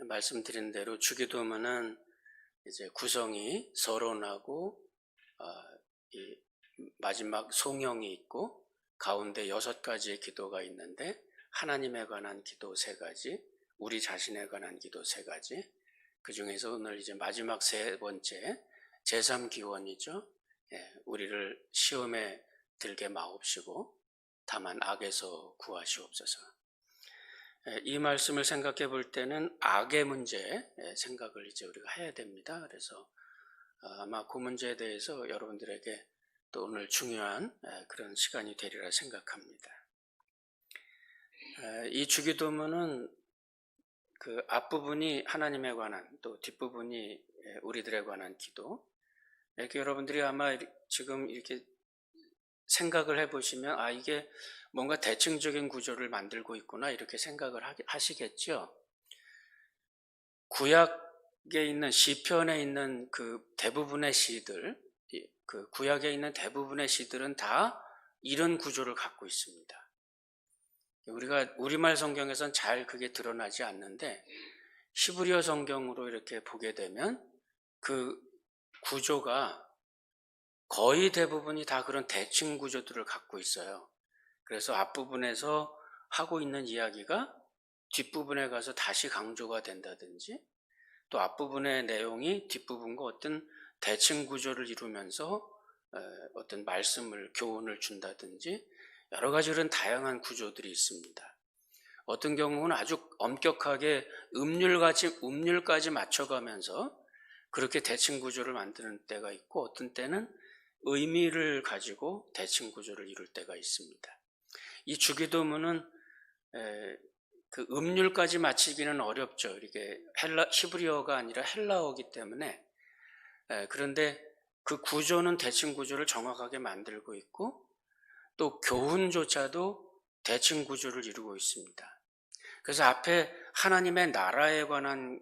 말씀드린 대로 주기도문은 이제 구성이 서론하고 이 마지막 송영이 있고 가운데 6가지의 기도가 있는데 하나님에 관한 기도 3가지, 우리 자신에 관한 기도 3가지, 그 중에서 오늘 이제 마지막 3번째 제3기원이죠. 우리를 시험에 들게 마옵시고 다만 악에서 구하시옵소서. 이 말씀을 생각해 볼 때는 악의 문제 생각을 이제 우리가 해야 됩니다. 그래서 아마 그 문제에 대해서 여러분들에게 또 오늘 중요한 그런 시간이 되리라 생각합니다. 이 주기도문은 그 앞부분이 하나님에 관한, 또 뒷부분이 우리들에 관한 기도. 이렇게 여러분들이 아마 지금 이렇게 생각을 해보시면 이게 뭔가 대칭적인 구조를 만들고 있구나 이렇게 생각을 하시겠죠. 구약에 있는 시편에 있는 그 대부분의 시들, 그 구약에 있는 대부분의 시들은 다 이런 구조를 갖고 있습니다. 우리가 우리말 성경에선 잘 그게 드러나지 않는데 히브리어 성경으로 이렇게 보게 되면 그 구조가 거의 대부분이 다 그런 대칭 구조들을 갖고 있어요. 그래서 앞부분에서 하고 있는 이야기가 뒷부분에 가서 다시 강조가 된다든지, 또 앞부분의 내용이 뒷부분과 어떤 대칭 구조를 이루면서 어떤 말씀을, 교훈을 준다든지 여러 가지 그런 다양한 구조들이 있습니다. 어떤 경우는 아주 엄격하게 음률까지 맞춰가면서 그렇게 대칭 구조를 만드는 때가 있고, 어떤 때는 의미를 가지고 대칭 구조를 이룰 때가 있습니다. 이 주기도문은 그 음률까지 맞추기는 어렵죠. 이게 히브리어가 아니라 헬라어이기 때문에. 그런데 그 구조는 대칭 구조를 정확하게 만들고 있고, 또 교훈조차도 대칭 구조를 이루고 있습니다. 그래서 앞에 하나님의 나라에 관한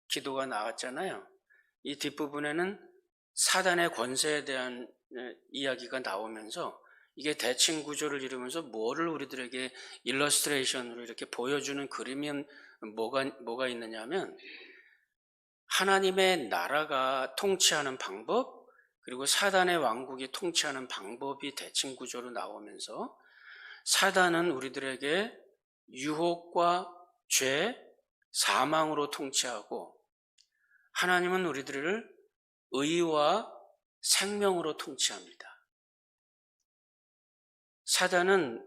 기도가 나왔잖아요. 이 뒷부분에는 사단의 권세에 대한 이야기가 나오면서 이게 대칭 구조를 이루면서 뭐를 우리들에게 일러스트레이션으로 이렇게 보여주는 그림이 뭐가 있느냐면 하나님의 나라가 통치하는 방법, 그리고 사단의 왕국이 통치하는 방법이 대칭 구조로 나오면서 사단은 우리들에게 유혹과 죄, 사망으로 통치하고 하나님은 우리들을 의와 생명으로 통치합니다. 사단은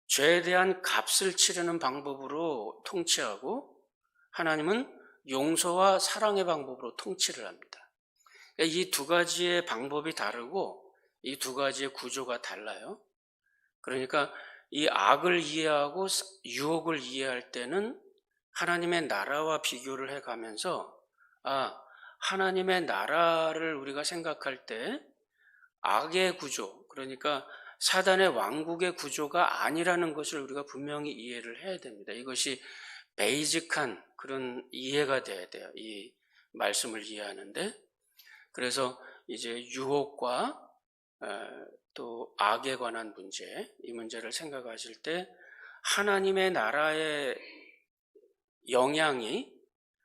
죄에 대한 값을 치르는 방법으로 통치하고 하나님은 용서와 사랑의 방법으로 통치를 합니다. 이 2가지의 방법이 다르고 이 2가지의 구조가 달라요. 그러니까 이 악을 이해하고 유혹을 이해할 때는 하나님의 나라와 비교를 해가면서 하나님의 나라를 우리가 생각할 때 악의 구조, 그러니까 사단의 왕국의 구조가 아니라는 것을 우리가 분명히 이해를 해야 됩니다. 이것이 베이직한 그런 이해가 돼야 돼요. 이 말씀을 이해하는데. 그래서 이제 유혹과 또 악에 관한 문제, 이 문제를 생각하실 때 하나님의 나라의 영향이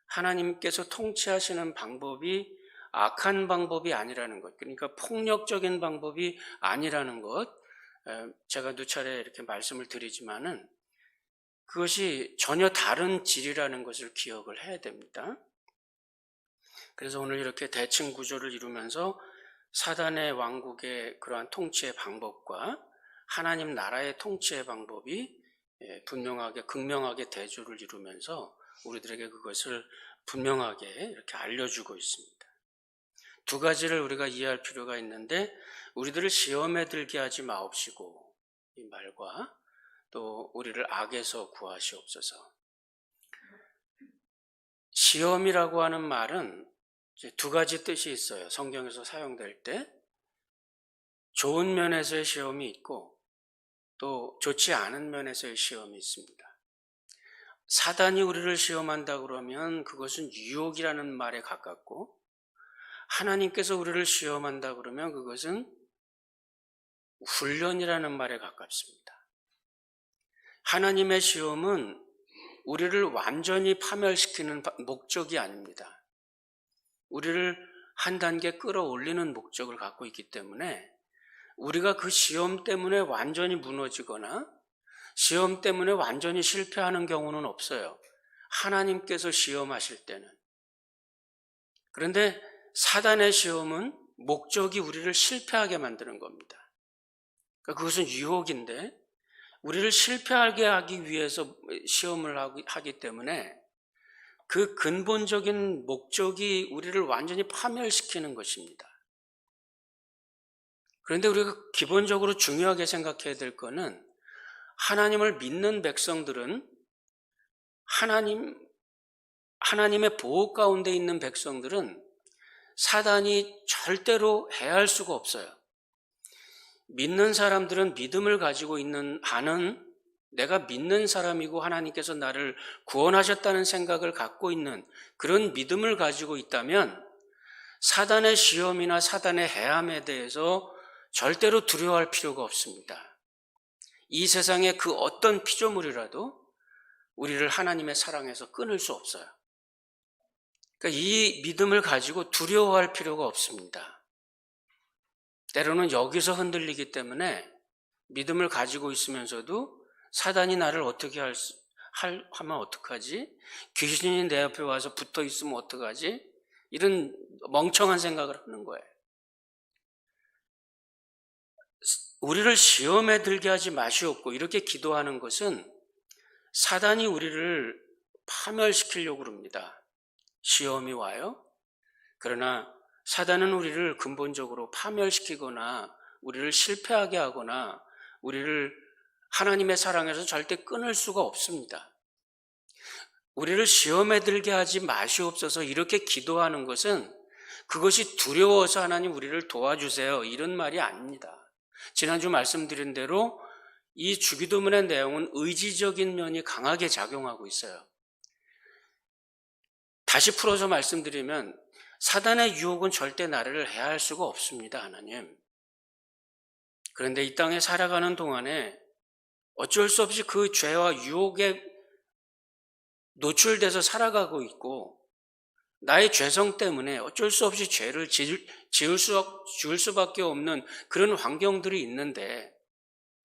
하나님께서 통치하시는 방법이 악한 방법이 아니라는 것, 그러니까 폭력적인 방법이 아니라는 것, 제가 누차례 이렇게 말씀을 드리지만은 그것이 전혀 다른 질이라는 것을 기억을 해야 됩니다. 그래서 오늘 이렇게 대칭 구조를 이루면서 사단의 왕국의 그러한 통치의 방법과 하나님 나라의 통치의 방법이 분명하게, 극명하게 대조를 이루면서 우리들에게 그것을 분명하게 이렇게 알려주고 있습니다. 2가지를 우리가 이해할 필요가 있는데, 우리들을 시험에 들게 하지 마옵시고 이 말과 또 우리를 악에서 구하시옵소서. 시험이라고 하는 말은 이제 2가지 뜻이 있어요. 성경에서 사용될 때 좋은 면에서의 시험이 있고 또 좋지 않은 면에서의 시험이 있습니다. 사단이 우리를 시험한다 그러면 그것은 유혹이라는 말에 가깝고, 하나님께서 우리를 시험한다 그러면 그것은 훈련이라는 말에 가깝습니다. 하나님의 시험은 우리를 완전히 파멸시키는 목적이 아닙니다. 우리를 한 단계 끌어올리는 목적을 갖고 있기 때문에 우리가 그 시험 때문에 완전히 무너지거나 시험 때문에 완전히 실패하는 경우는 없어요. 하나님께서 시험하실 때는. 그런데 사단의 시험은 목적이 우리를 실패하게 만드는 겁니다. 그러니까 그것은 유혹인데 우리를 실패하게 하기 위해서 시험을 하기 때문에 그 근본적인 목적이 우리를 완전히 파멸시키는 것입니다. 그런데 우리가 기본적으로 중요하게 생각해야 될 것은 하나님을 믿는 백성들은 하나님의 보호 가운데 있는 백성들은 사단이 절대로 해할 수가 없어요. 믿는 사람들은 믿음을 가지고 있는 한은 내가 믿는 사람이고 하나님께서 나를 구원하셨다는 생각을 갖고 있는 그런 믿음을 가지고 있다면 사단의 시험이나 사단의 해함에 대해서 절대로 두려워할 필요가 없습니다. 이 세상의 그 어떤 피조물이라도 우리를 하나님의 사랑에서 끊을 수 없어요. 그러니까 이 믿음을 가지고 두려워할 필요가 없습니다. 때로는 여기서 흔들리기 때문에 믿음을 가지고 있으면서도 사단이 나를 어떻게 하면 어떡하지? 귀신이 내 앞에 와서 붙어 있으면 어떡하지? 이런 멍청한 생각을 하는 거예요. 우리를 시험에 들게 하지 마시옵고 이렇게 기도하는 것은 사단이 우리를 파멸시키려고 합니다. 시험이 와요. 그러나 사단은 우리를 근본적으로 파멸시키거나 우리를 실패하게 하거나 우리를 하나님의 사랑에서 절대 끊을 수가 없습니다. 우리를 시험에 들게 하지 마시옵소서 이렇게 기도하는 것은 그것이 두려워서 하나님 우리를 도와주세요 이런 말이 아닙니다. 지난주 말씀드린 대로 이 주기도문의 내용은 의지적인 면이 강하게 작용하고 있어요. 다시 풀어서 말씀드리면 사단의 유혹은 절대 나를 해할 수가 없습니다, 하나님. 그런데 이 땅에 살아가는 동안에 어쩔 수 없이 그 죄와 유혹에 노출돼서 살아가고 있고 나의 죄성 때문에 어쩔 수 없이 죄를 지을 수밖에 없는 그런 환경들이 있는데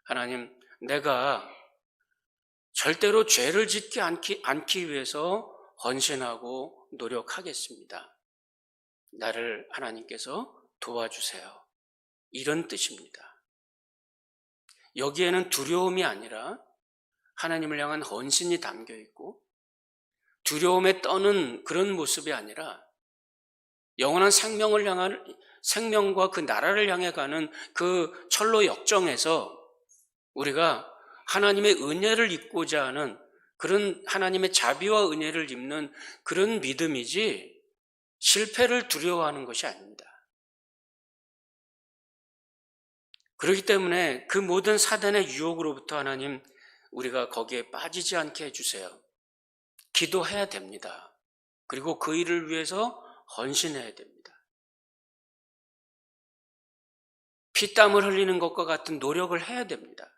하나님, 내가 절대로 죄를 짓지 않기 위해서 헌신하고 노력하겠습니다. 나를 하나님께서 도와주세요. 이런 뜻입니다. 여기에는 두려움이 아니라 하나님을 향한 헌신이 담겨 있고 두려움에 떠는 그런 모습이 아니라 영원한 생명과 그 나라를 향해 가는 그 철로 역정에서 우리가 하나님의 은혜를 입고자 하는 그런 하나님의 자비와 은혜를 입는 그런 믿음이지 실패를 두려워하는 것이 아닙니다. 그렇기 때문에 그 모든 사단의 유혹으로부터 하나님 우리가 거기에 빠지지 않게 해주세요. 기도해야 됩니다. 그리고 그 일을 위해서 헌신해야 됩니다. 피땀을 흘리는 것과 같은 노력을 해야 됩니다.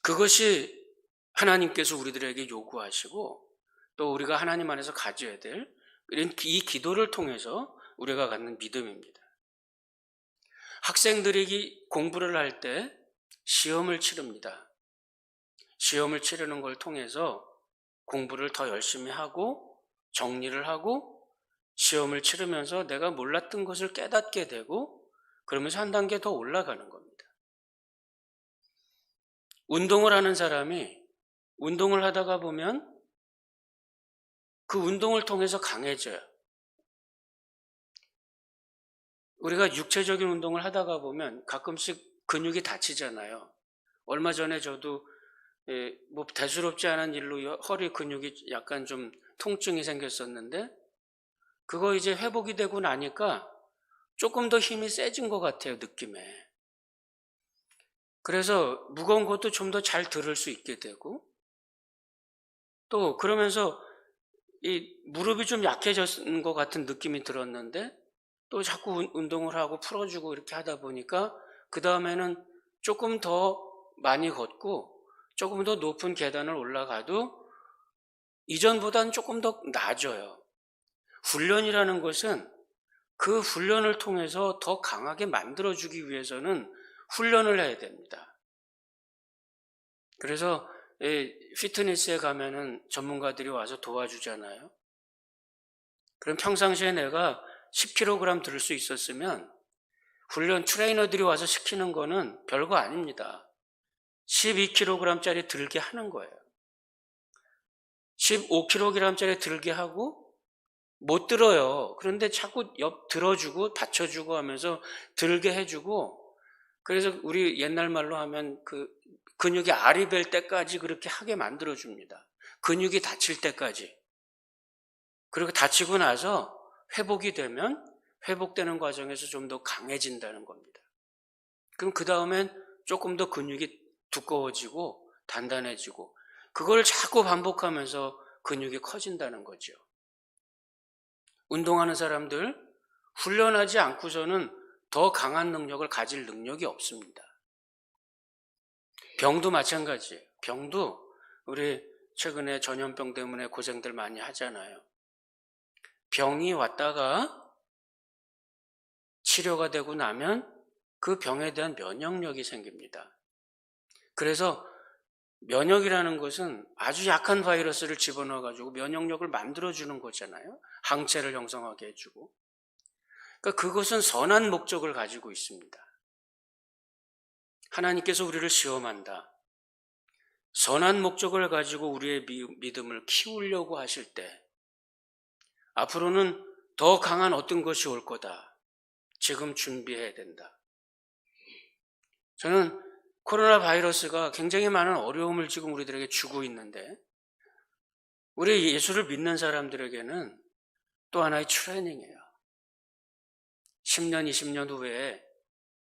그것이 하나님께서 우리들에게 요구하시고 또 우리가 하나님 안에서 가져야 될 이 기도를 통해서 우리가 갖는 믿음입니다. 학생들이 공부를 할 때 시험을 치릅니다. 시험을 치르는 걸 통해서 공부를 더 열심히 하고 정리를 하고 시험을 치르면서 내가 몰랐던 것을 깨닫게 되고 그러면서 한 단계 더 올라가는 겁니다. 운동을 하는 사람이 운동을 하다가 보면 그 운동을 통해서 강해져요. 우리가 육체적인 운동을 하다가 보면 가끔씩 근육이 다치잖아요. 얼마 전에 저도 뭐 대수롭지 않은 일로 허리 근육이 약간 좀 통증이 생겼었는데 그거 이제 회복이 되고 나니까 조금 더 힘이 세진 것 같아요, 느낌에. 그래서 무거운 것도 좀 더 잘 들을 수 있게 되고 또 그러면서 이 무릎이 좀 약해졌는 것 같은 느낌이 들었는데 또 자꾸 운동을 하고 풀어주고 이렇게 하다 보니까 그 다음에는 조금 더 많이 걷고 조금 더 높은 계단을 올라가도 이전보다는 조금 더 나아져요. 훈련이라는 것은 그 훈련을 통해서 더 강하게 만들어주기 위해서는 훈련을 해야 됩니다. 그래서 피트니스에 가면은 전문가들이 와서 도와주잖아요. 그럼 평상시에 내가 10kg 들 수 있었으면 훈련 트레이너들이 와서 시키는 거는 별거 아닙니다. 12kg짜리 들게 하는 거예요. 15kg짜리 들게 하고 못 들어요. 그런데 자꾸 들어주고 받쳐주고 하면서 들게 해주고, 그래서 우리 옛날 말로 하면 그 근육이 알이 벨 때까지 그렇게 하게 만들어줍니다. 근육이 다칠 때까지. 그리고 다치고 나서 회복이 되면 회복되는 과정에서 좀 더 강해진다는 겁니다. 그럼 그 다음엔 조금 더 근육이 두꺼워지고 단단해지고, 그걸 자꾸 반복하면서 근육이 커진다는 거죠. 운동하는 사람들, 훈련하지 않고서는 더 강한 능력을 가질 능력이 없습니다. 병도 마찬가지예요. 병도 우리 최근에 전염병 때문에 고생들 많이 하잖아요. 병이 왔다가 치료가 되고 나면 그 병에 대한 면역력이 생깁니다. 그래서 면역이라는 것은 아주 약한 바이러스를 집어넣어가지고 면역력을 만들어주는 거잖아요. 항체를 형성하게 해주고. 그러니까 그것은 선한 목적을 가지고 있습니다. 하나님께서 우리를 시험한다. 선한 목적을 가지고 우리의 믿음을 키우려고 하실 때 앞으로는 더 강한 어떤 것이 올 거다. 지금 준비해야 된다. 저는 코로나 바이러스가 굉장히 많은 어려움을 지금 우리들에게 주고 있는데, 우리 예수를 믿는 사람들에게는 또 하나의 트레이닝이에요. 10년, 20년 후에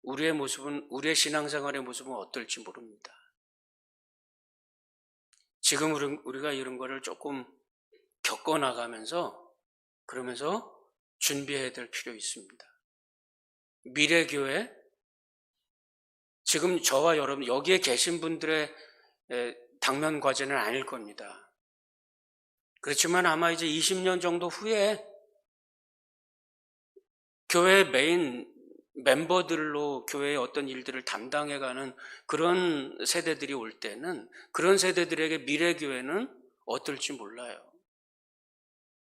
우리의 모습은, 우리의 신앙생활의 모습은 어떨지 모릅니다. 지금 우리가 이런 거를 조금 겪어나가면서, 그러면서 준비해야 될 필요 있습니다. 미래교회, 지금 저와 여러분 여기에 계신 분들의 당면 과제는 아닐 겁니다. 그렇지만 아마 이제 20년 정도 후에 교회 메인 멤버들로 교회의 어떤 일들을 담당해가는 그런 세대들이 올 때는 그런 세대들에게 미래교회는 어떨지 몰라요.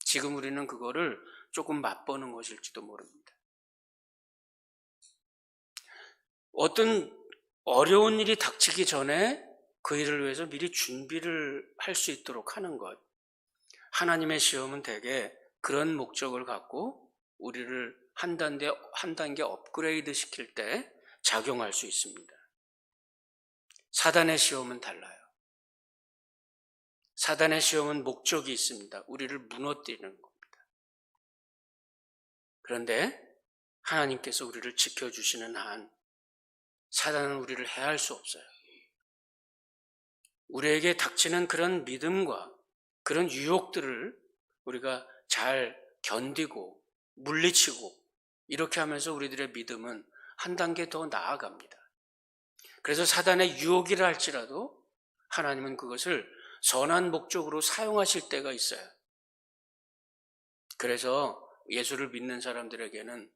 지금 우리는 그거를 조금 맛보는 것일지도 모릅니다. 어떤 어려운 일이 닥치기 전에 그 일을 위해서 미리 준비를 할 수 있도록 하는 것. 하나님의 시험은 대개 그런 목적을 갖고 우리를 한 단계 업그레이드 시킬 때 작용할 수 있습니다. 사단의 시험은 달라요. 사단의 시험은 목적이 있습니다. 우리를 무너뜨리는 겁니다. 그런데 하나님께서 우리를 지켜주시는 한 사단은 우리를 해할 수 없어요. 우리에게 닥치는 그런 믿음과 그런 유혹들을 우리가 잘 견디고 물리치고 이렇게 하면서 우리들의 믿음은 한 단계 더 나아갑니다. 그래서 사단의 유혹이라 할지라도 하나님은 그것을 선한 목적으로 사용하실 때가 있어요. 그래서 예수를 믿는 사람들에게는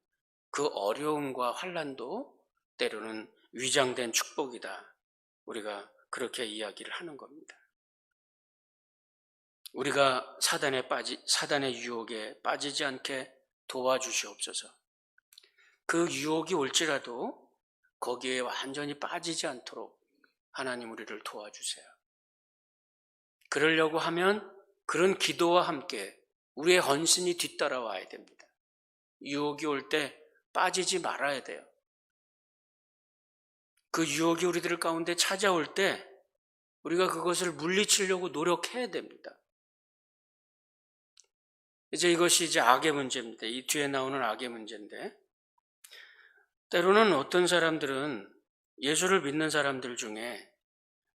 그 어려움과 환난도 때로는 위장된 축복이다. 우리가 그렇게 이야기를 하는 겁니다. 우리가 사단의 유혹에 빠지지 않게 도와주시옵소서. 그 유혹이 올지라도 거기에 완전히 빠지지 않도록 하나님 우리를 도와주세요. 그러려고 하면 그런 기도와 함께 우리의 헌신이 뒤따라와야 됩니다. 유혹이 올 때 빠지지 말아야 돼요. 그 유혹이 우리들 가운데 찾아올 때 우리가 그것을 물리치려고 노력해야 됩니다. 이것이 악의 문제입니다. 이 뒤에 나오는 악의 문제인데, 때로는 어떤 사람들은 예수를 믿는 사람들 중에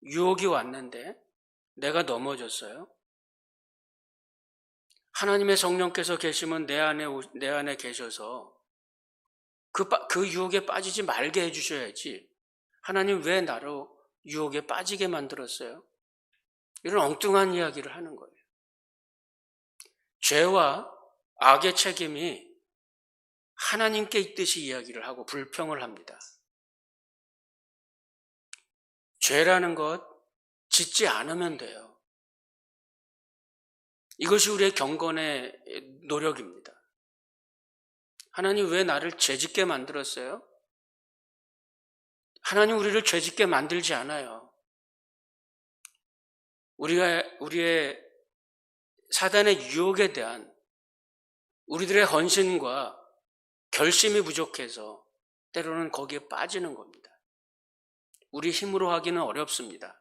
유혹이 왔는데 내가 넘어졌어요. 하나님의 성령께서 계시면 내 안에 계셔서 그 유혹에 빠지지 말게 해주셔야지. 하나님 왜 나로 유혹에 빠지게 만들었어요? 이런 엉뚱한 이야기를 하는 거예요. 죄와 악의 책임이 하나님께 있듯이 이야기를 하고 불평을 합니다. 죄라는 것 짓지 않으면 돼요. 이것이 우리의 경건의 노력입니다. 하나님 왜 나를 죄짓게 만들었어요? 하나님 우리를 죄짓게 만들지 않아요. 우리의 사단의 유혹에 대한 우리들의 헌신과 결심이 부족해서 때로는 거기에 빠지는 겁니다. 우리 힘으로 하기는 어렵습니다.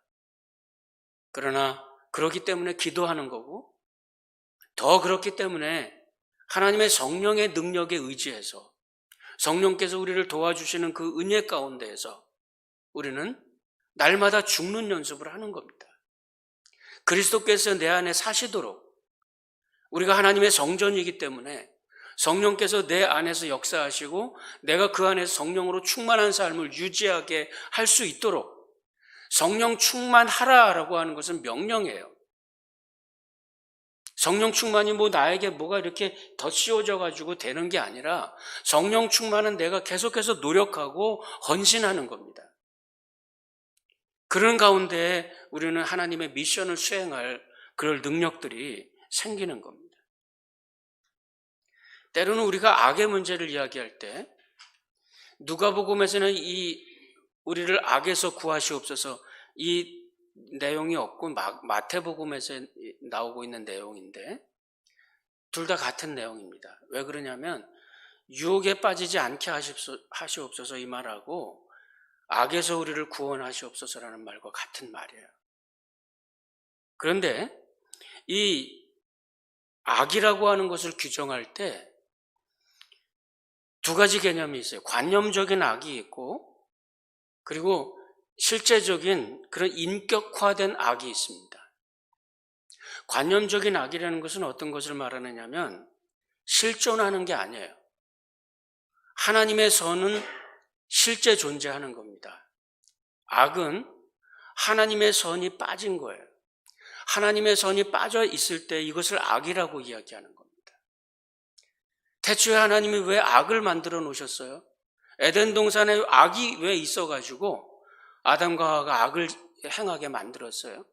그러나 그렇기 때문에 기도하는 거고, 더 그렇기 때문에 하나님의 성령의 능력에 의지해서 성령께서 우리를 도와주시는 그 은혜 가운데에서 우리는 날마다 죽는 연습을 하는 겁니다. 그리스도께서 내 안에 사시도록, 우리가 하나님의 성전이기 때문에 성령께서 내 안에서 역사하시고 내가 그 안에서 성령으로 충만한 삶을 유지하게 할 수 있도록 성령 충만하라라고 하는 것은 명령이에요. 성령 충만이 나에게 뭐가 이렇게 더 씌워져 가지고 되는 게 아니라 성령 충만은 내가 계속해서 노력하고 헌신하는 겁니다. 그런 가운데 우리는 하나님의 미션을 수행할 그럴 능력들이 생기는 겁니다. 때로는 우리가 악의 문제를 이야기할 때 누가복음에서는 우리를 악에서 구하시옵소서 이 내용이 없고 마태복음에서 나오고 있는 내용인데 둘 다 같은 내용입니다. 왜 그러냐면 유혹에 빠지지 않게 하시옵소서 이 말하고 악에서 우리를 구원하시옵소서라는 말과 같은 말이에요. 그런데 이 악이라고 하는 것을 규정할 때 두 가지 개념이 있어요. 관념적인 악이 있고 그리고 실제적인 그런 인격화된 악이 있습니다. 관념적인 악이라는 것은 어떤 것을 말하느냐면 실존하는 게 아니에요. 하나님의 선은 실제 존재하는 겁니다. 악은 하나님의 선이 빠진 거예요. 하나님의 선이 빠져 있을 때 이것을 악이라고 이야기하는 겁니다. 태초에 하나님이 왜 악을 만들어 놓으셨어요? 에덴 동산에 악이 왜 있어가지고 아담과 하와가 악을 행하게 만들었어요?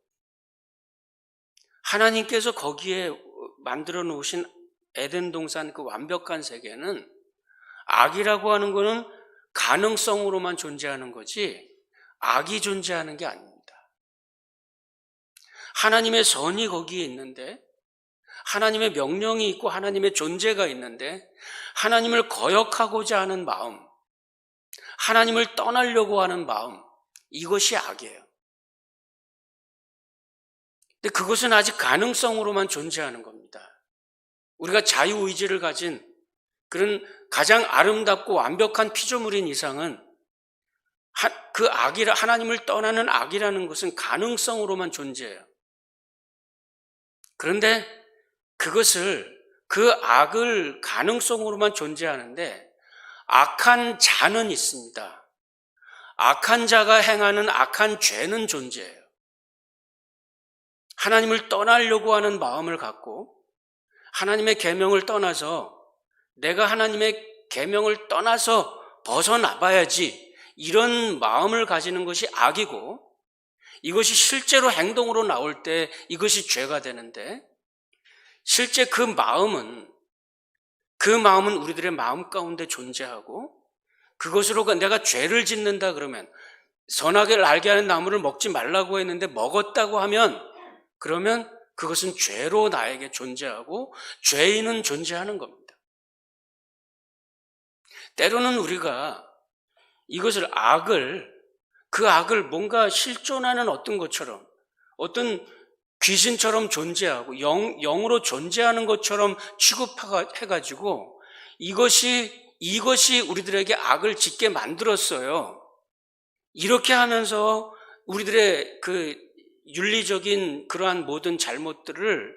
하나님께서 거기에 만들어 놓으신 에덴 동산 그 완벽한 세계는 악이라고 하는 것은 가능성으로만 존재하는 거지 악이 존재하는 게 아닙니다. 하나님의 선이 거기에 있는데 하나님의 명령이 있고 하나님의 존재가 있는데 하나님을 거역하고자 하는 마음, 하나님을 떠나려고 하는 마음, 이것이 악이에요. 근데 그것은 아직 가능성으로만 존재하는 겁니다. 우리가 자유의지를 가진 그런 가장 아름답고 완벽한 피조물인 이상은 그 하나님을 떠나는 악이라는 것은 가능성으로만 존재해요. 그런데 그 악을 가능성으로만 존재하는데 악한 자는 있습니다. 악한 자가 행하는 악한 죄는 존재해요. 하나님을 떠나려고 하는 마음을 갖고 하나님의 계명을 떠나서 내가 하나님의 계명을 떠나서 벗어나봐야지 이런 마음을 가지는 것이 악이고 이것이 실제로 행동으로 나올 때 이것이 죄가 되는데 실제 그 마음은 우리들의 마음 가운데 존재하고 그것으로 내가 죄를 짓는다 그러면 선악을 알게 하는 나무를 먹지 말라고 했는데 먹었다고 하면 그러면 그것은 죄로 나에게 존재하고 죄인은 존재하는 겁니다. 때로는 우리가 이것을 그 악을 뭔가 실존하는 어떤 것처럼 어떤 귀신처럼 존재하고 영으로 존재하는 것처럼 취급해가지고 이것이 우리들에게 악을 짓게 만들었어요. 이렇게 하면서 우리들의 그 윤리적인 그러한 모든 잘못들을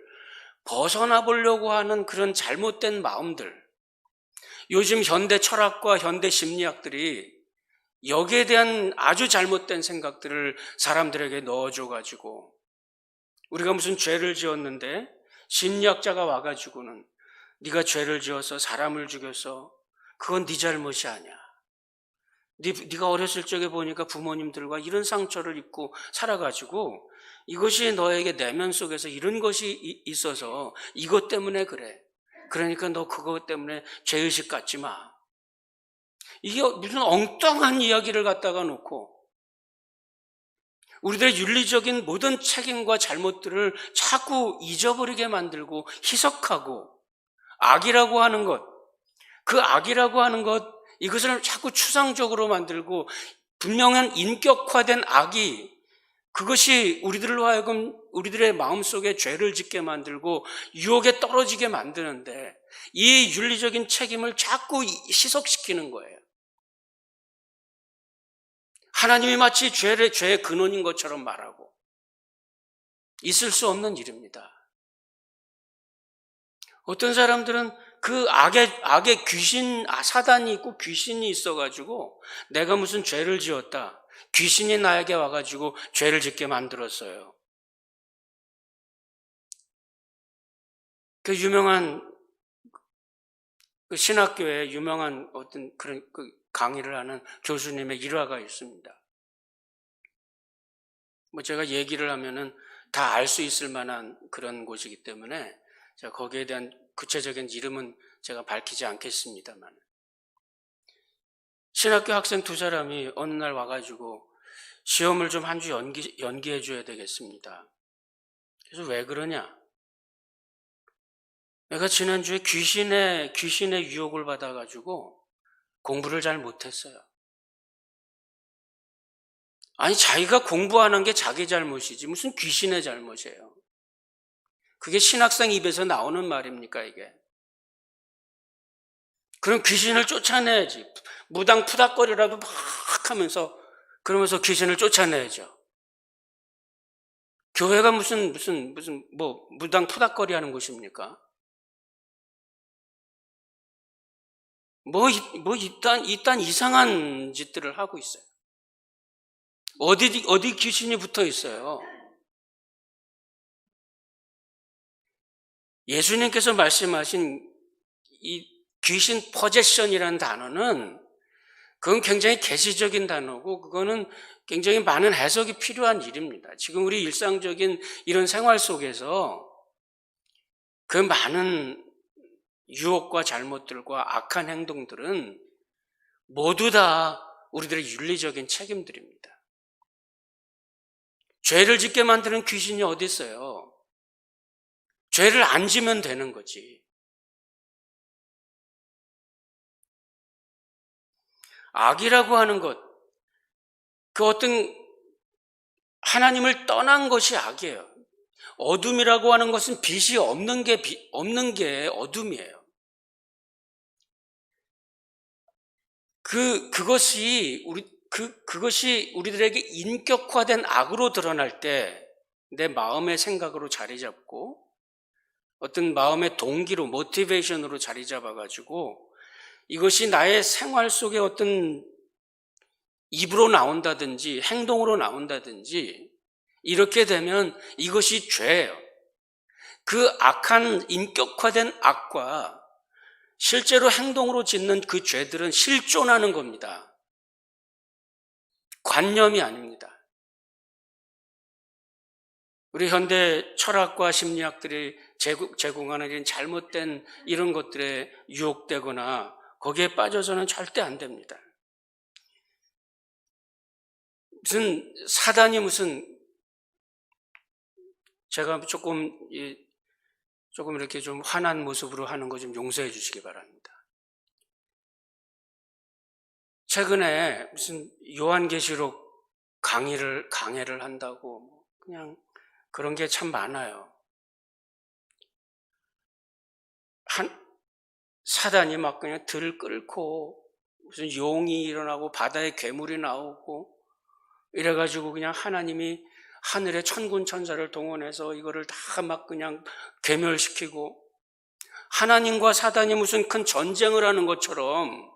벗어나 보려고 하는 그런 잘못된 마음들. 요즘 현대 철학과 현대 심리학들이 여기에 대한 아주 잘못된 생각들을 사람들에게 넣어줘가지고 우리가 무슨 죄를 지었는데 심리학자가 와가지고는 네가 죄를 지어서 사람을 죽여서 그건 네 잘못이 아니야. 네가 어렸을 적에 보니까 부모님들과 이런 상처를 입고 살아가지고 이것이 너에게 내면 속에서 이런 것이 있어서 이것 때문에 그래. 그러니까 너 그것 때문에 죄의식 갖지 마. 이게 무슨 엉뚱한 이야기를 갖다가 놓고 우리들의 윤리적인 모든 책임과 잘못들을 자꾸 잊어버리게 만들고 희석하고 악이라고 하는 것, 그 악이라고 하는 것, 이것을 자꾸 추상적으로 만들고 분명한 인격화된 악이 그것이 우리들로 하여금 우리들의 마음속에 죄를 짓게 만들고 유혹에 떨어지게 만드는데 이 윤리적인 책임을 자꾸 희석시키는 거예요. 하나님이 마치 죄의 근원인 것처럼 말하고 있을 수 없는 일입니다. 어떤 사람들은 그 악의 귀신, 사단이 있고 귀신이 있어가지고 내가 무슨 죄를 지었다. 귀신이 나에게 와가지고 죄를 짓게 만들었어요. 그 유명한 그 신학교에 유명한 어떤 그런 그 강의를 하는 교수님의 일화가 있습니다. 뭐 제가 얘기를 하면은 다 알 수 있을 만한 그런 곳이기 때문에 제가 거기에 대한 구체적인 이름은 제가 밝히지 않겠습니다만 신학교 학생 두 사람이 어느 날 와가지고 시험을 좀 한 주 연기해 줘야 되겠습니다. 그래서 왜 그러냐? 내가 지난주에 귀신의 유혹을 받아가지고 공부를 잘 못했어요. 아니 자기가 공부하는 게 자기 잘못이지 무슨 귀신의 잘못이에요. 그게 신학생 입에서 나오는 말입니까 이게? 그럼 귀신을 쫓아내야지. 무당 푸닥거리라도 막 하면서 그러면서 귀신을 쫓아내야죠. 교회가 무슨 무당 푸닥거리 하는 곳입니까? 이딴 이상한 짓들을 하고 있어요. 어디 귀신이 붙어 있어요? 예수님께서 말씀하신 이 귀신 포제션이라는 단어는 그건 굉장히 계시적인 단어고 그거는 굉장히 많은 해석이 필요한 일입니다. 지금 우리 일상적인 이런 생활 속에서 그 많은 유혹과 잘못들과 악한 행동들은 모두 다 우리들의 윤리적인 책임들입니다. 죄를 짓게 만드는 귀신이 어디 있어요? 죄를 안 지면 되는 거지. 악이라고 하는 것, 그 어떤 하나님을 떠난 것이 악이에요. 어둠이라고 하는 것은 빛이 없는 게 어둠이에요. 그것이 우리들에게 인격화된 악으로 드러날 때 내 마음의 생각으로 자리 잡고 어떤 마음의 동기로 모티베이션으로 자리 잡아가지고 이것이 나의 생활 속에 어떤 입으로 나온다든지 행동으로 나온다든지 이렇게 되면 이것이 죄예요. 그 악한 인격화된 악과 실제로 행동으로 짓는 그 죄들은 실존하는 겁니다. 관념이 아닙니다. 우리 현대 철학과 심리학들이 제공하는 이런 잘못된 이런 것들에 유혹되거나 거기에 빠져서는 절대 안 됩니다. 사단이 제가 조금 이렇게 좀 화난 모습으로 하는 거 좀 용서해 주시기 바랍니다. 최근에 무슨 요한계시록 강의를 한다고 그냥 그런 게 참 많아요. 사단이 막 그냥 들을 끓고 무슨 용이 일어나고 바다에 괴물이 나오고 이래가지고 그냥 하나님이 하늘의 천군 천사를 동원해서 이거를 다 막 그냥 괴멸시키고 하나님과 사단이 무슨 큰 전쟁을 하는 것처럼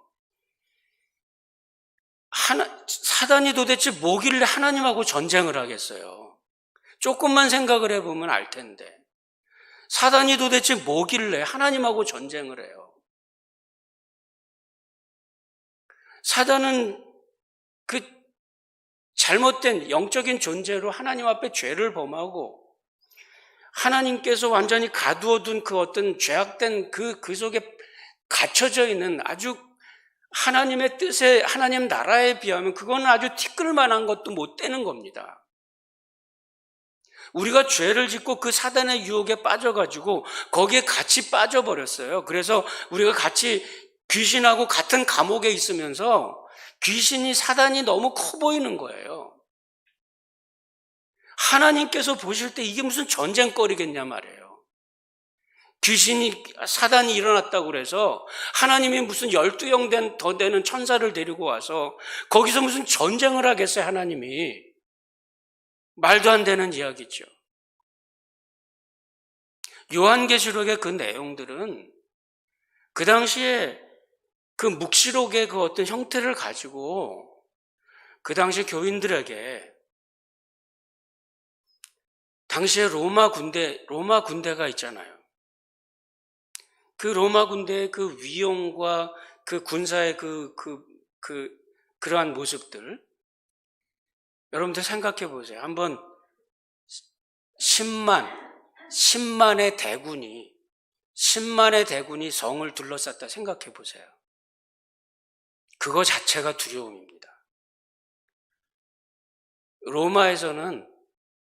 사단이 도대체 뭐길래 하나님하고 전쟁을 하겠어요? 조금만 생각을 해보면 알 텐데. 사단이 도대체 뭐길래 하나님하고 전쟁을 해요? 사단은 그 잘못된 영적인 존재로 하나님 앞에 죄를 범하고 하나님께서 완전히 가두어둔 그 어떤 죄악된 그 속에 갇혀져 있는 아주 하나님의 뜻에, 하나님 나라에 비하면 그건 아주 티끌만한 것도 못 되는 겁니다. 우리가 죄를 짓고 그 사단의 유혹에 빠져가지고 거기에 같이 빠져버렸어요. 그래서 우리가 같이 귀신하고 같은 감옥에 있으면서 귀신이, 사단이 너무 커 보이는 거예요. 하나님께서 보실 때 이게 무슨 전쟁거리겠냐 말이에요. 귀신이, 사단이 일어났다고 그래서 하나님이 무슨 12영 더 되는 천사를 데리고 와서 거기서 무슨 전쟁을 하겠어요, 하나님이. 말도 안 되는 이야기죠. 요한계시록의 그 내용들은 그 당시에 그 묵시록의 그 어떤 형태를 가지고 그 당시 교인들에게, 당시에 로마 군대가 있잖아요. 그 로마 군대의 그 위용과 그 군사의 그러한 모습들, 여러분들 생각해 보세요. 한번 10만의 대군이 성을 둘러쌌다 생각해 보세요. 그거 자체가 두려움입니다. 로마에서는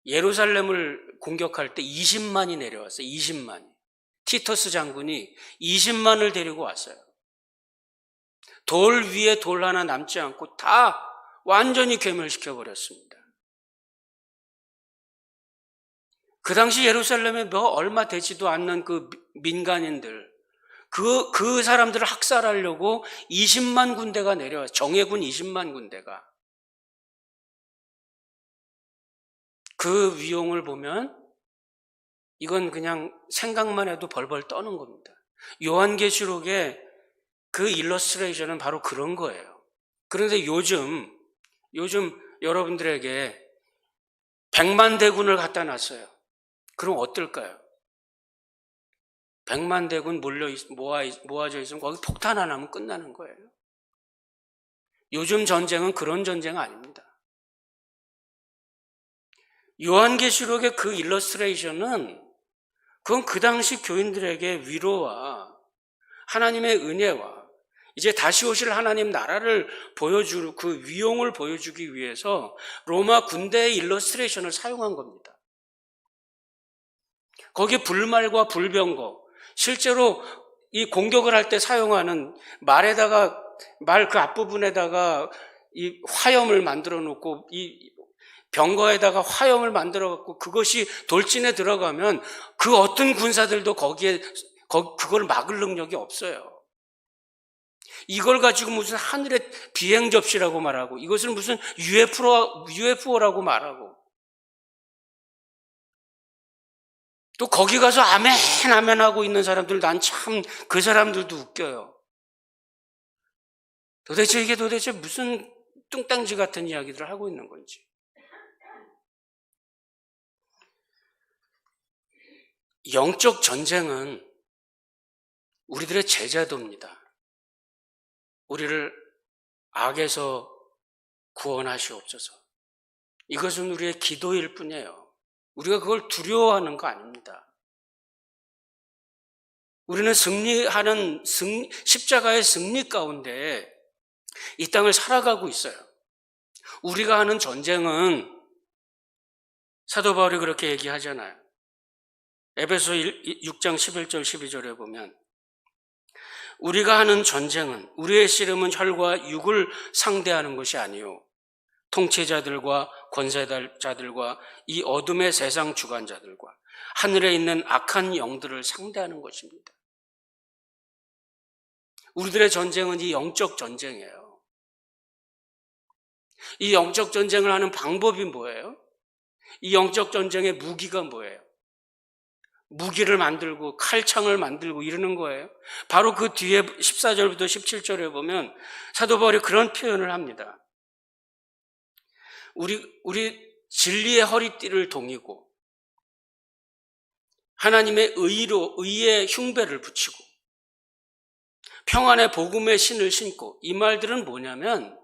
예루살렘을 공격할 때 20만이 내려왔어요. 20만이. 티터스 장군이 20만을 데리고 왔어요. 돌 위에 돌 하나 남지 않고 다 완전히 괴멸시켜버렸습니다. 그 당시 예루살렘에 얼마 되지도 않는 그 민간인들, 그 사람들을 학살하려고 20만 군대가 내려왔어요. 정예군 20만 군대가. 그 위용을 보면 이건 그냥 생각만 해도 벌벌 떠는 겁니다. 요한계시록의 그 일러스트레이션은 바로 그런 거예요. 그런데 요즘 여러분들에게 100만 대군을 갖다 놨어요. 그럼 어떨까요? 100만 대군 모아져 있으면 거기 폭탄 하나 하면 끝나는 거예요. 요즘 전쟁은 그런 전쟁 아닙니다. 요한계시록의 그 일러스트레이션은 그건 그 당시 교인들에게 위로와 하나님의 은혜와 이제 다시 오실 하나님 나라를 보여주는 그 위용을 보여주기 위해서 로마 군대의 일러스트레이션을 사용한 겁니다. 거기에 불말과 불병거, 실제로 이 공격을 할 때 사용하는 말 그 앞부분에다가 이 화염을 만들어 놓고 이 병거에다가 화염을 만들어 갖고 그것이 돌진에 들어가면 그 어떤 군사들도 그걸 막을 능력이 없어요. 이걸 가지고 무슨 하늘의 비행 접시라고 말하고 이것을 무슨 UFO라고 말하고 또 거기 가서 아멘 아멘 하고 있는 사람들, 난 참 그 사람들도 웃겨요. 이게 도대체 무슨 뚱땅지 같은 이야기들을 하고 있는 건지. 영적 전쟁은 우리들의 제자도입니다. 우리를 악에서 구원하시옵소서. 이것은 우리의 기도일 뿐이에요. 우리가 그걸 두려워하는 거 아닙니다. 우리는 십자가의 승리 가운데 이 땅을 살아가고 있어요. 우리가 하는 전쟁은 사도 바울이 그렇게 얘기하잖아요. 에베소 6장 11절 12절에 보면 우리가 하는 전쟁은 우리의 씨름은 혈과 육을 상대하는 것이 아니요 통치자들과 권세자들과 이 어둠의 세상 주관자들과 하늘에 있는 악한 영들을 상대하는 것입니다. 우리들의 전쟁은 이 영적 전쟁이에요. 이 영적 전쟁을 하는 방법이 뭐예요? 이 영적 전쟁의 무기가 뭐예요? 무기를 만들고 칼창을 만들고 이러는 거예요. 바로 그 뒤에 14절부터 17절에 보면 사도 바울이 그런 표현을 합니다. 우리 진리의 허리띠를 동이고 하나님의 의의 흉배를 붙이고 평안의 복음의 신을 신고, 이 말들은 뭐냐면,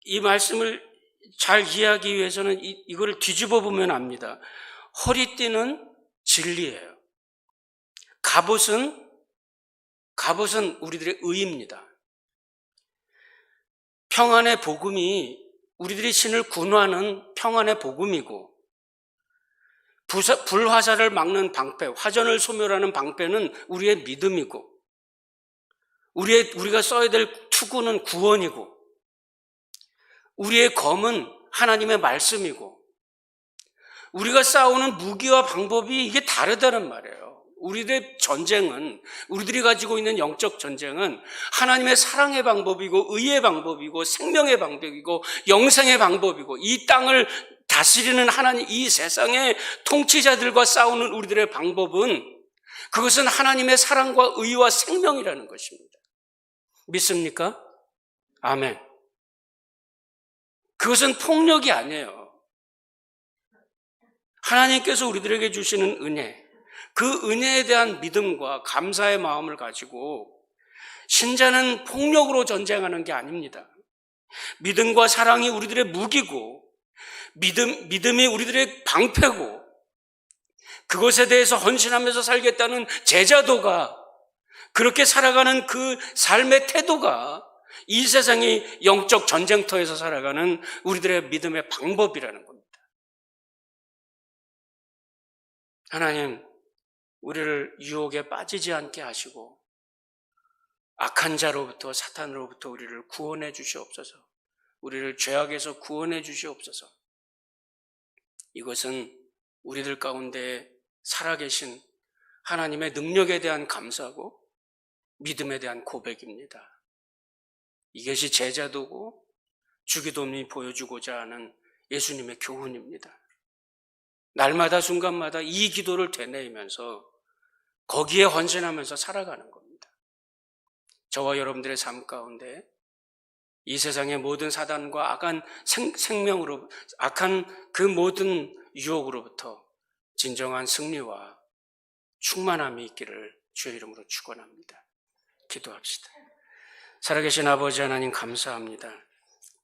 이 말씀을 잘 이해하기 위해서는 이거를 뒤집어 보면 압니다. 허리띠는 진리예요. 갑옷은 우리들의 의입니다. 평안의 복음이 우리들이 신을 군화하는 평안의 복음이고, 불화살을 막는 방패, 화전을 소멸하는 방패는 우리의 믿음이고, 우리가 써야 될 투구는 구원이고, 우리의 검은 하나님의 말씀이고, 우리가 싸우는 무기와 방법이 이게 다르다는 말이에요. 우리들의 전쟁은, 우리들이 가지고 있는 영적 전쟁은 하나님의 사랑의 방법이고, 의의 방법이고, 생명의 방법이고, 영생의 방법이고, 이 땅을 다스리는 하나님, 이 세상의 통치자들과 싸우는 우리들의 방법은, 그것은 하나님의 사랑과 의와 생명이라는 것입니다. 믿습니까? 아멘. 그것은 폭력이 아니에요. 하나님께서 우리들에게 주시는 은혜, 그 은혜에 대한 믿음과 감사의 마음을 가지고 신자는 폭력으로 전쟁하는 게 아닙니다. 믿음과 사랑이 우리들의 무기고, 믿음이 우리들의 방패고, 그것에 대해서 헌신하면서 살겠다는 제자도가, 그렇게 살아가는 그 삶의 태도가 이 세상의 영적 전쟁터에서 살아가는 우리들의 믿음의 방법이라는 겁니다. 하나님, 우리를 유혹에 빠지지 않게 하시고 악한 자로부터, 사탄으로부터 우리를 구원해 주시옵소서. 우리를 죄악에서 구원해 주시옵소서. 이것은 우리들 가운데 살아계신 하나님의 능력에 대한 감사고 믿음에 대한 고백입니다. 이것이 제자도고 주기도문이 보여주고자 하는 예수님의 교훈입니다. 날마다 순간마다 이 기도를 되뇌이면서 거기에 헌신하면서 살아가는 겁니다. 저와 여러분들의 삶 가운데 이 세상의 모든 사단과 악한 생명으로, 악한 그 모든 유혹으로부터 진정한 승리와 충만함이 있기를 주의 이름으로 축원합니다. 기도합시다. 살아계신 아버지 하나님 감사합니다.